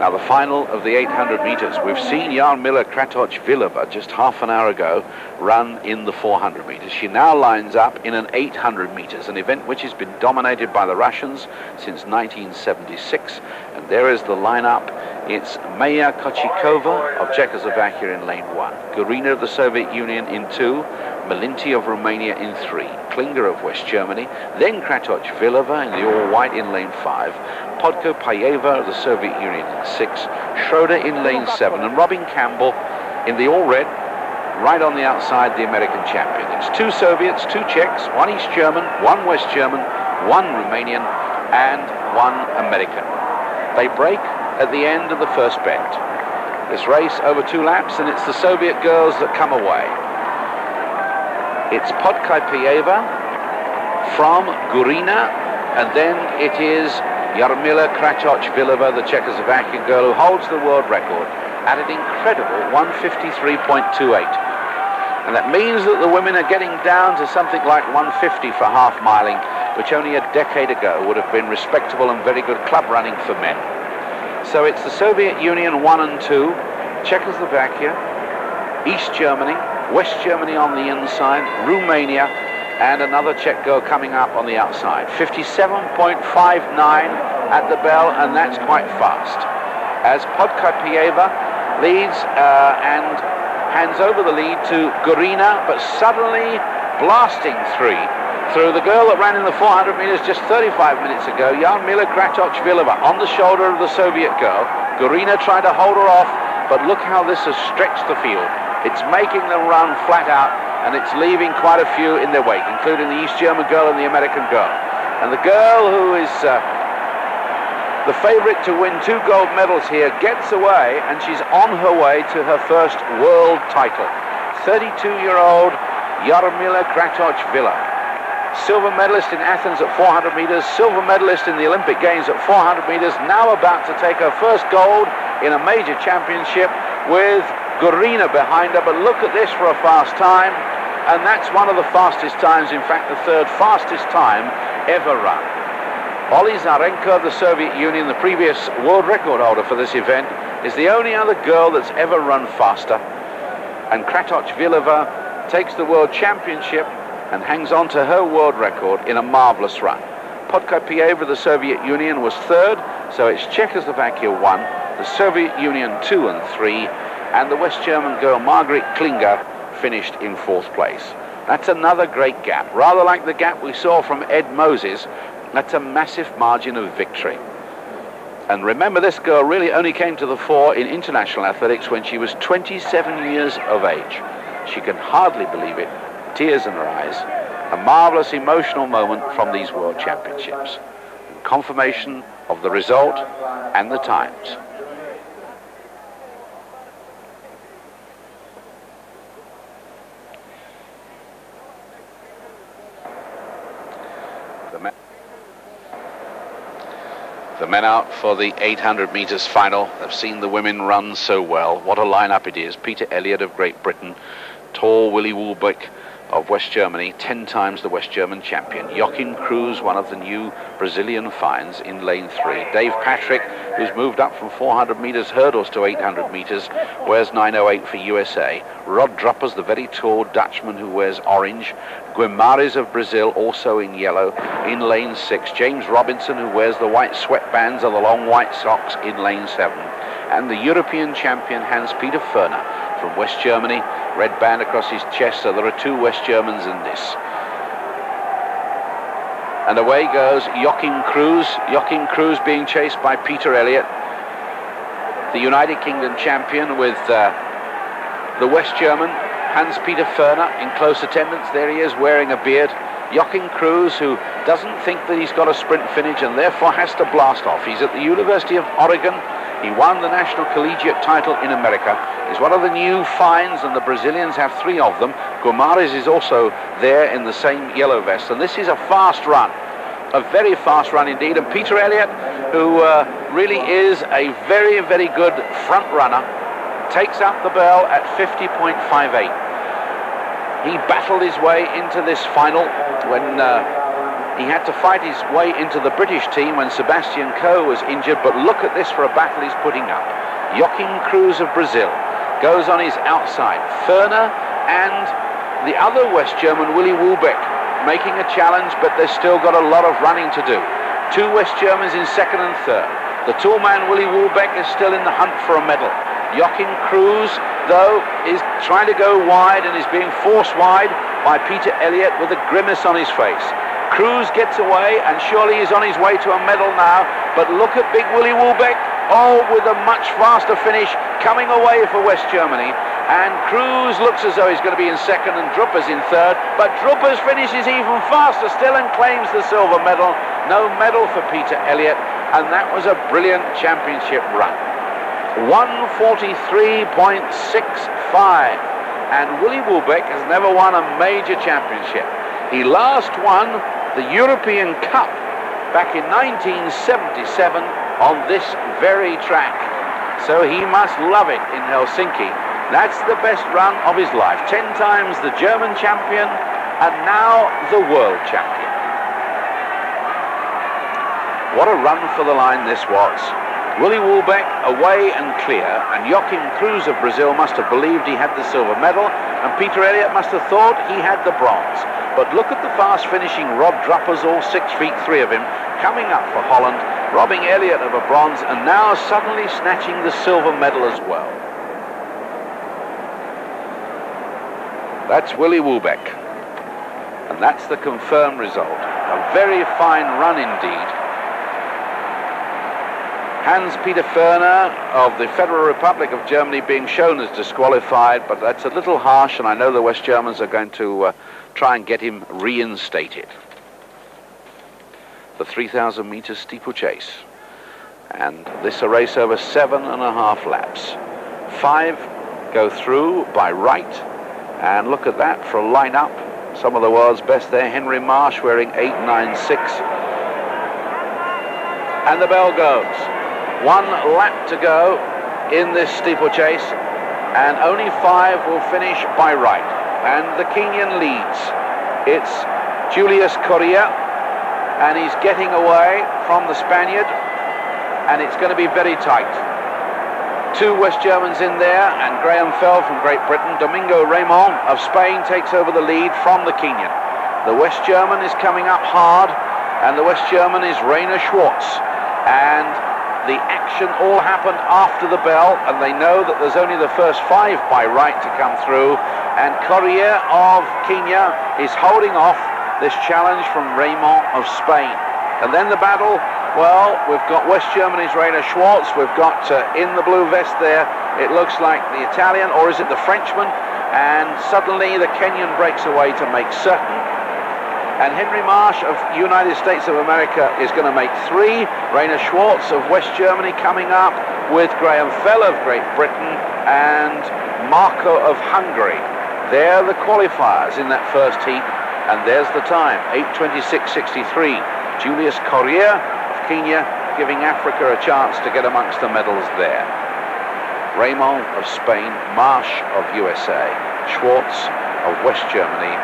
Now the final of the 800 meters. We've seen j.kratochvilova just half an hour ago run in the 400 meters. She now lines up in an 800 meters, an event which has been dominated by the Russians since 1976. And there is the lineup. It's Maja Kochikova of Czechoslovakia in lane 1, Gurina of the Soviet Union in 2, Melinti of Romania in 3, Klinger of West Germany, then Kratochvilova in the all-white in lane 5, Podkopaeva of the Soviet Union in 6, Schroeder in lane 7, and Robin Campbell in the all-red, right on the outside, the American champion. It's 2 Soviets, 2 Czechs, 1 East German, 1 West German, 1 Romanian, and 1 American. They break at the end of the first bend. This race over 2 laps, and it's the Soviet girls that come away. It's Podkopaeva from Gurina, and then it is j.kratochvilova, the Czechoslovakian girl, who holds the world record at an incredible 1:53.28. And that means that the women are getting down to something like 1:50 for half miling, which only a decade ago would have been respectable and very good club running for men. So it's the Soviet Union 1 and 2, Czechoslovakia, East Germany, West Germany on the inside, Romania, and another Czech girl coming up on the outside. 57.59 at the bell, and that's quite fast. As Podkopaeva leads and hands over the lead to Gurina, but suddenly blasting through the girl that ran in the 400 meters just 35 minutes ago, j.kratochvilova, on the shoulder of the Soviet girl. Gurina tried to hold her off, but look how this has stretched the field. It's making them run flat out, and it's leaving quite a few in their wake, including the East German girl and the American girl. And the girl who is the favorite to win 2 gold medals here gets away, and she's on her way to her first world title. 32-year-old j.kratochvilova. Silver medalist in Athens at 400 meters, silver medalist in the Olympic Games at 400 meters, now about to take her first gold in a major championship with Gurina behind her. But look at this for a fast time, and that's one of the fastest times, in fact the 3rd fastest time ever run. Olizarenko of the Soviet Union, the previous world record holder for this event, is the only other girl that's ever run faster, and Kratochvilova takes the world championship and hangs on to her world record in a marvelous run. Podkopaeva of the Soviet Union was 3rd, so it's Czechoslovakia 1, the Soviet Union 2 and 3, and the West German girl Margaret Klinger finished in 4th place. That's another great gap, rather like the gap we saw from Ed Moses. That's a massive margin of victory. And remember, this girl really only came to the fore in international athletics when she was 27 years of age. She can hardly believe it. Tears in her eyes. A marvelous emotional moment from these World Championships. Confirmation of the result and the times. The men out for the 800 meters final. They've seen the women run so well. What a lineup it is. Peter Elliot of Great Britain, tall Willy Woolbeck of West Germany, 10 times the West German champion. Joaquin Cruz, one of the new Brazilian finds, in lane 3. Dave Patrick, who's moved up from 400 meters hurdles to 800 meters, wears 9:08 for USA. Rod Druppers, the very tall Dutchman who wears orange. Guimarães of Brazil, also in yellow, in lane 6. James Robinson, who wears the white sweatbands and the long white socks, in lane 7. And the European champion, Hans-Peter Ferner, from West Germany, red band across his chest, so there are 2 West Germans in this. And away goes Joaquin Cruz being chased by Peter Elliot, the United Kingdom champion, with the West German, Hans-Peter Ferner, in close attendance. There he is, wearing a beard. Joaquin Cruz, who doesn't think that he's got a sprint finish and therefore has to blast off. He's at the University of Oregon. He won the national collegiate title in America. He's one of the new finds, and the Brazilians have 3 of them. Guimarães is also there in the same yellow vest. And this is a fast run, a very fast run indeed. And Peter Elliot, who really is a very, very good front runner, takes up the bell at 50.58. He battled his way into this final when He had to fight his way into the British team when Sebastian Coe was injured, but look at this for a battle he's putting up. Joaquin Cruz of Brazil goes on his outside. Ferner and the other West German, Willy Wulbeck, making a challenge, but they've still got a lot of running to do. Two West Germans in second and third. The tall man, Willy Wulbeck, is still in the hunt for a medal. Joaquin Cruz, though, is trying to go wide and is being forced wide by Peter Elliot with a grimace on his face. Cruz gets away and surely is on his way to a medal now, but look at big Willy Wulbeck, oh, with a much faster finish coming away for West Germany. And Cruz looks as though he's going to be in second and Drupper's in third, but Drupper's finishes even faster still and claims the silver medal. No medal for Peter Elliot, and that was a brilliant championship run. 1:43.65, and Willy Wulbeck has never won a major championship. He last won the European Cup back in 1977 on this very track. So he must love it in Helsinki. That's the best run of his life. 10 times the German champion and now the world champion. What a run for the line this was. Willy Wulbeck away and clear, and Joaquin Cruz of Brazil must have believed he had the silver medal, and Peter Elliot must have thought he had the bronze. But look at the fast finishing Rob Druppers, all 6 feet 3 of him, coming up for Holland, robbing Elliot of a bronze, and now suddenly snatching the silver medal as well. That's Willy Wulbeck, and that's the confirmed result. A very fine run indeed. Hans-Peter Ferner of the Federal Republic of Germany being shown as disqualified, but that's a little harsh, and I know the West Germans are going to try and get him reinstated. The 3,000 meter steeplechase, and this a race over 7.5 laps. 5 go through by right, and look at that for a line-up. Some of the world's best there. Henry Marsh wearing 8.96, and the bell goes. 1 lap to go in this steeplechase, and only 5 will finish by right. And the Kenyan leads. It's Julius Correa, and he's getting away from the Spaniard, and it's going to be very tight. 2 West Germans in there, and Graham Fell from Great Britain. Domingo Raymond of Spain takes over the lead from the Kenyan. The West German is coming up hard, and the West German is Rainer Schwartz. And the action all happened after the bell, and they know that there's only the first 5 by right to come through, and Correa of Kenya is holding off this challenge from Raymond of Spain. And then the battle, well, we've got West Germany's Rainer Schwartz, we've got in the blue vest there, it looks like the Italian, or is it the Frenchman, and suddenly the Kenyan breaks away to make certain. And Henry Marsh of United States of America is going to make 3. Rainer Schwartz of West Germany coming up with Graham Fell of Great Britain and Marco of Hungary. They're the qualifiers in that first heat, and there's the time, 8:26.63. Julius Correa of Kenya giving Africa a chance to get amongst the medals there. Raymond of Spain, Marsh of USA, Schwartz of West Germany.